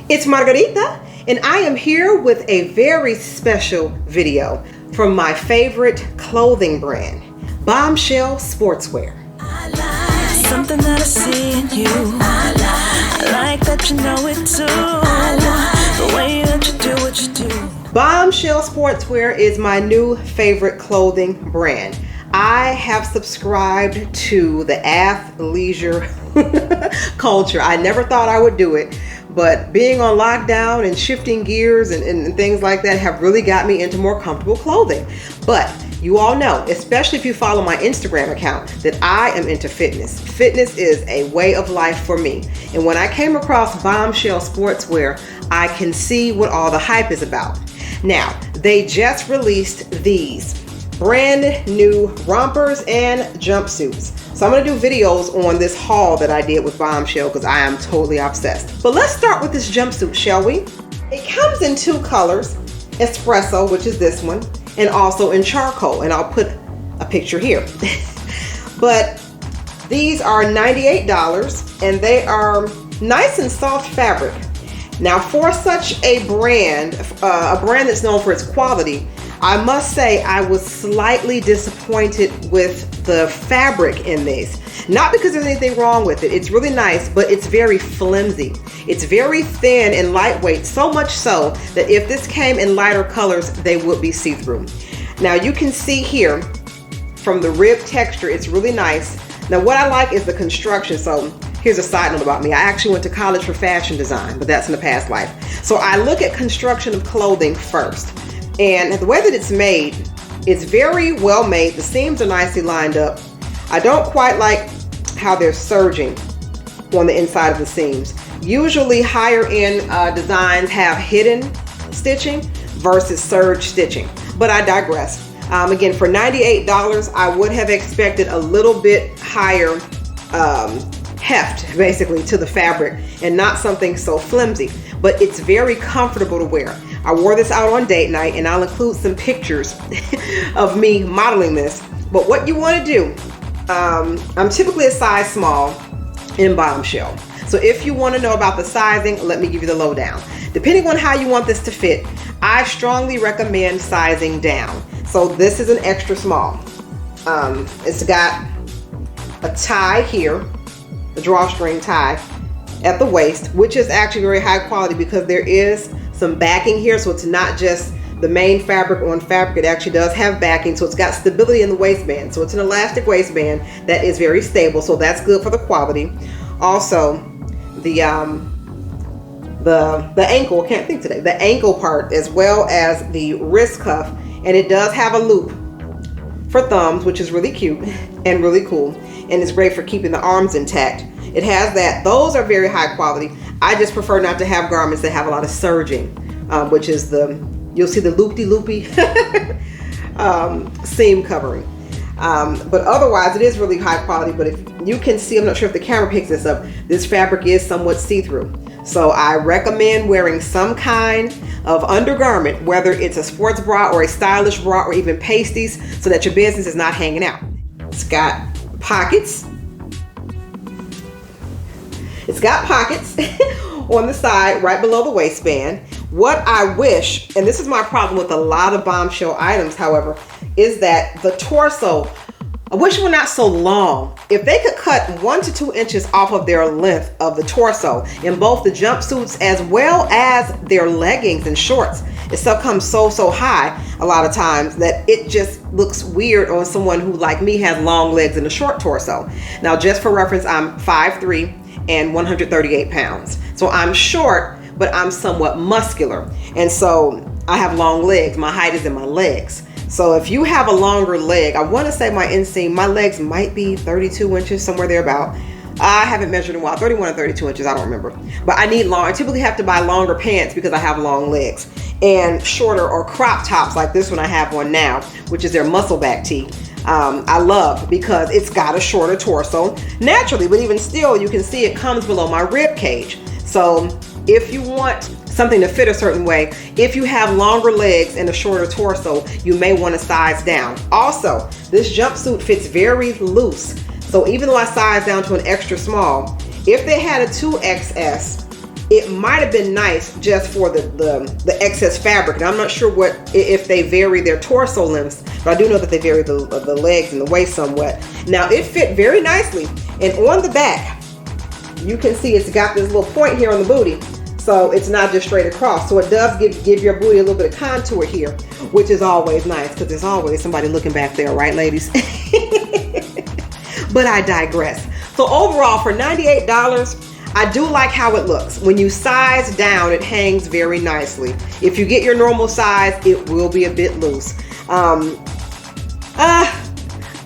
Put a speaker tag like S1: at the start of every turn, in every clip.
S1: It's Margarita, and I am here with a very special video from my favorite clothing brand, Bombshell Sportswear.
S2: Something that I see in you. I like that you know it too. The way that you do what you do.
S1: Bombshell Sportswear is my new favorite clothing brand. I have subscribed to the athleisure culture. I never thought I would do it, but being on lockdown and shifting gears and things like that have really got me into more comfortable clothing. But you all know, especially if you follow my Instagram account, that I am into fitness. Fitness is a way of life for me. And when I came across Bombshell Sportswear, I can see what all the hype is about. Now, they just released these brand new rompers and jumpsuits. So I'm going to do videos on this haul that I did with Bombshell because I am totally obsessed. But let's start with this jumpsuit, shall we? It comes in two colors, espresso, which is this one, and also in charcoal, and I'll put a picture here. But these are $98 and they are nice and soft fabric. Now for such a brand that's known for its quality, I must say I was slightly disappointed with the fabric in these. Not because there's anything wrong with it. It's really nice, but it's very flimsy. It's very thin and lightweight, so much so that if this came in lighter colors, they would be see-through. Now you can see here from the rib texture, it's really nice. Now what I like is the construction. So here's a side note about me. I actually went to college for fashion design, but that's in the past life. So I look at construction of clothing first. And the way that it's made, it's very well made. The seams are nicely lined up. I don't quite like how they're surging on the inside of the seams. Usually higher end designs have hidden stitching versus surge stitching, but I digress. Again, for $98, I would have expected a little bit higher heft basically to the fabric and not something so flimsy, but it's very comfortable to wear. I wore this out on date night and I'll include some pictures of me modeling this. But what you want to do, I'm typically a size small in Bombshell. So if you want to know about the sizing, let me give you the lowdown. Depending on how you want this to fit, I strongly recommend sizing down. So this is an extra small. It's got a tie here, a drawstring tie at the waist, which is actually very high quality because there is some backing here, so it's not just the main fabric on fabric. It actually does have backing, so it's got stability in the waistband. So it's an elastic waistband that is very stable, so that's good for the quality. Also, the ankle, I can't think today, the ankle part as well as the wrist cuff, and it does have a loop for thumbs, which is really cute and really cool, and it's great for keeping the arms intact. It has that. Those are very high quality. I just prefer not to have garments that have a lot of surging, which is you'll see the loopy seam covering. But otherwise, it is really high quality. But if you can see, I'm not sure if the camera picks this up, this fabric is somewhat see-through. So I recommend wearing some kind of undergarment, whether it's a sports bra or a stylish bra or even pasties, so that your business is not hanging out. It's got pockets. It's got pockets on the side, right below the waistband. What I wish, and this is my problem with a lot of Bombshell items, however, is that the torso, I wish it were not so long. If they could cut 1 to 2 inches off of their length of the torso in both the jumpsuits as well as their leggings and shorts, it stuff comes so high a lot of times that it just looks weird on someone who, like me, has long legs and a short torso. Now, just for reference, I'm 5'3" and 138 pounds. So I'm short, but I'm somewhat muscular. And so I have long legs. My height is in my legs. So if you have a longer leg, I want to say my inseam, my legs might be 32 inches, somewhere thereabout. I haven't measured in a while, 31 or 32 inches, I don't remember. But I need long, I typically have to buy longer pants because I have long legs. And shorter or crop tops like this one I have on now, which is their muscle back tee. I love because it's got a shorter torso naturally, but even still you can see it comes below my rib cage. So if you want something to fit a certain way, if you have longer legs and a shorter torso, you may want to size down. Also, this jumpsuit fits very loose. So even though I sized down to an extra small, if they had a 2XS, it might have been nice just for the excess fabric. And I'm not sure if they vary their torso lengths, but I do know that they vary the legs and the waist somewhat. Now it fit very nicely, and on the back, you can see it's got this little point here on the booty, so it's not just straight across. So it does give your booty a little bit of contour here, which is always nice because there's always somebody looking back there, right, ladies? But I digress. So overall, for $98, I do like how it looks. When you size down, it hangs very nicely. If you get your normal size, it will be a bit loose.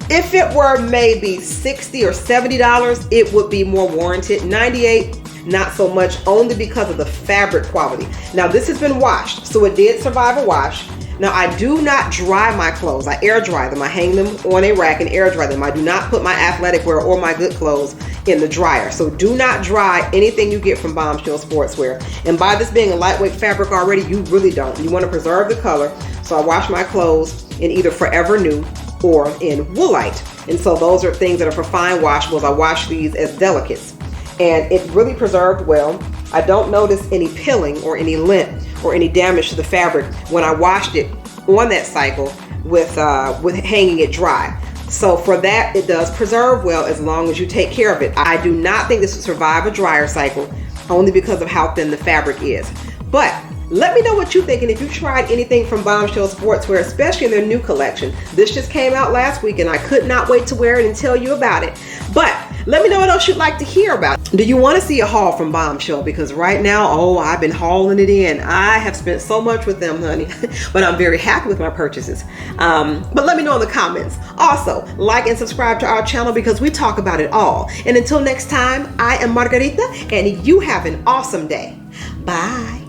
S1: If it were maybe $60 or $70, it would be more warranted. $98, not so much, only because of the fabric quality. Now this has been washed, so it did survive a wash. Now I do not dry my clothes. I air dry them. I hang them on a rack and air dry them. I do not put my athletic wear or my good clothes in the dryer. So do not dry anything you get from Bombshell Sportswear. And by this being a lightweight fabric already, you really don't. You want to preserve the color. So I wash my clothes in either Forever New or in Woolite. And so those are things that are for fine washables. I wash these as delicates. And it really preserved well. I don't notice any pilling or any lint or any damage to the fabric when I washed it on that cycle with hanging it dry. So for that, it does preserve well as long as you take care of it. I do not think this will survive a dryer cycle only because of how thin the fabric is. But let me know what you think and if you tried anything from Bombshell Sportswear, especially in their new collection. This just came out last week and I could not wait to wear it and tell you about it. But let me know what else you'd like to hear about. Do you want to see a haul from Bombshell? Because right now, I've been hauling it in. I have spent so much with them, honey, but I'm very happy with my purchases. But let me know in the comments. Also, like and subscribe to our channel because we talk about it all. And until next time, I am Margarita and you have an awesome day. Bye.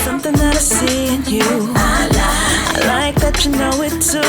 S2: Something that I see in you. I like that you know it too.